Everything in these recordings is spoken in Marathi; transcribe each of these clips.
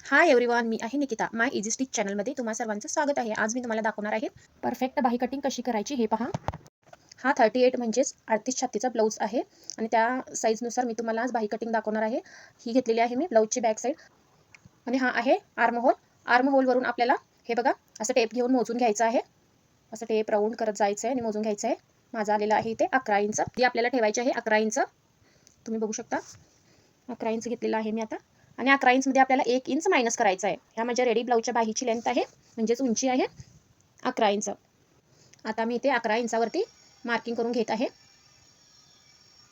हाय एव्हरीवन, मी आहे निकिता. माय इझी स्टिच चॅनलमध्ये तुम्हा सर्वांचं स्वागत आहे. आज मी तुम्हाला दाखवणार आहे परफेक्ट बाही कटिंग कशी करायची हे पहा. हा 38 म्हणजेच 38 छातीचा ब्लाऊज आहे आणि त्या साईजनुसार मी तुम्हाला आज बाही कटिंग दाखवणार आहे. ही घेतलेली आहे मी ब्लाऊजची बॅक साईड आणि हा आहे आर्म होल. आर्म होलवरून आपल्याला हे बघा असं टेप घेऊन मोजून घ्यायचं आहे. असं टेप राऊंड करत जायचं आहे आणि मोजून घ्यायचं आहे. माझा आलेला आहे इथे 11 इंच. ती आपल्याला ठेवायची आहे 11 इंच. तुम्ही बघू शकता 11 इंच घेतलेला आहे मी आता. आणि 11 इंचमध्ये आपल्याला 1 इंच मायनस करायचा आहे. ह्या माझ्या रेडी ब्लाऊजच्या बाहीची लेंथ आहे, म्हणजेच उंची आहे 11 इंच. आता मी इथे 11 इंचावरती मार्किंग करून घेत आहे.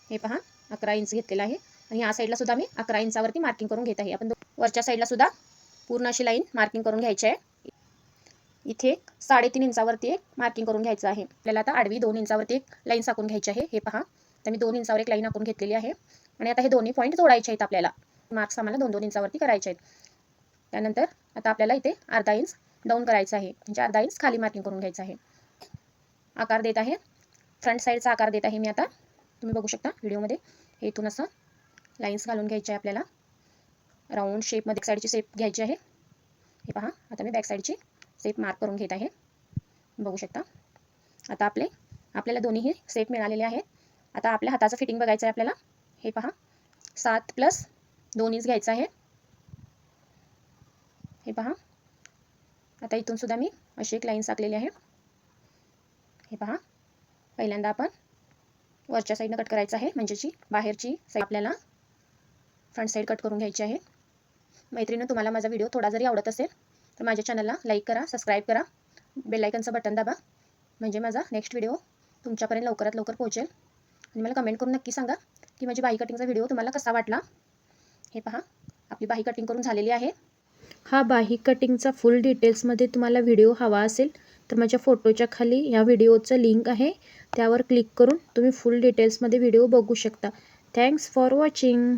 हे पहा 11 इंच घेतलेलं आहे आणि या साईडला सुद्धा मी 11 इंचावरती मार्किंग करून घेत आहे. आपण वरच्या साईडला सुद्धा पूर्ण अशी लाईन मार्किंग करून घ्यायची आहे. इथे 3.5 इंचावरती एक मार्किंग करून घ्यायचं आहे. आपल्याला आता आडवी 2 इंचावरती एक लाईन आखून घ्यायची आहे. हे पहा, तर मी 2 इंचावर एक लाईन आखून घेतलेली आहे आणि आता हे दोन्ही पॉईंट जोडायचे आहेत. आपल्याला मार्क्स आम्हाला 2-2 इंचावरती करायचे आहेत. त्यानंतर आता आपल्याला इथे अर्धा इंच डाऊन करायचं आहे, म्हणजे अर्धा इंच खाली मार्किंग करून घ्यायचं आहे. आकार देत आहे, फ्रंट साईडचा आकार देत आहे मी आता. तुम्ही बघू शकता व्हिडिओमध्ये. हे इथून असं लाईन्स घालून घ्यायचे आहे आपल्याला. राऊंड शेपमध्ये एक साईडची शेप घ्यायची आहे. हे पहा, आता मी बॅक साईडची शेप मार्क करून घेत आहे. बघू शकता. आता आपल्याला दोन्हीही शेप मिळालेले आहेत. आता आपल्या हाताचं फिटिंग बघायचं आहे आपल्याला. हे पहा, 7 + 2 इंच घ्यायचं आहे. हे पहा, आता इथून सुद्धा मी अशी एक लाईन आखलेली आहे. हे पहा, पहिल्यांदा आपण वरच्या साईडनं कट करायचं आहे, म्हणजेची बाहेरची साईड आपल्याला फ्रंट साईड कट करून घ्यायची आहे. मैत्रिणी, तुम्हाला माझा व्हिडिओ थोडा जरी आवडत असेल तर माझ्या चॅनलला लाईक करा, सबस्क्राईब करा, बेल आयकनचं बटन दाबा, म्हणजे माझा नेक्स्ट व्हिडिओ तुमच्यापर्यंत लवकरात लवकर पोहोचेल. आणि मला कमेंट करून नक्की सांगा की माझी बाही कटिंगचा व्हिडिओ तुम्हाला कसा वाटला. हे पहा, आपली बाही कटिंग करून झालेली आहे. हा बाही कटिंगचा फुल डिटेल्समध्ये तुम्हाला व्हिडिओ हवा असेल तर माझ्या फोटोच्या खाली या व्हिडिओचं लिंक आहे, त्यावर क्लिक करून तुम्ही फुल डिटेल्समध्ये व्हिडिओ बघू शकता. Thanks for watching.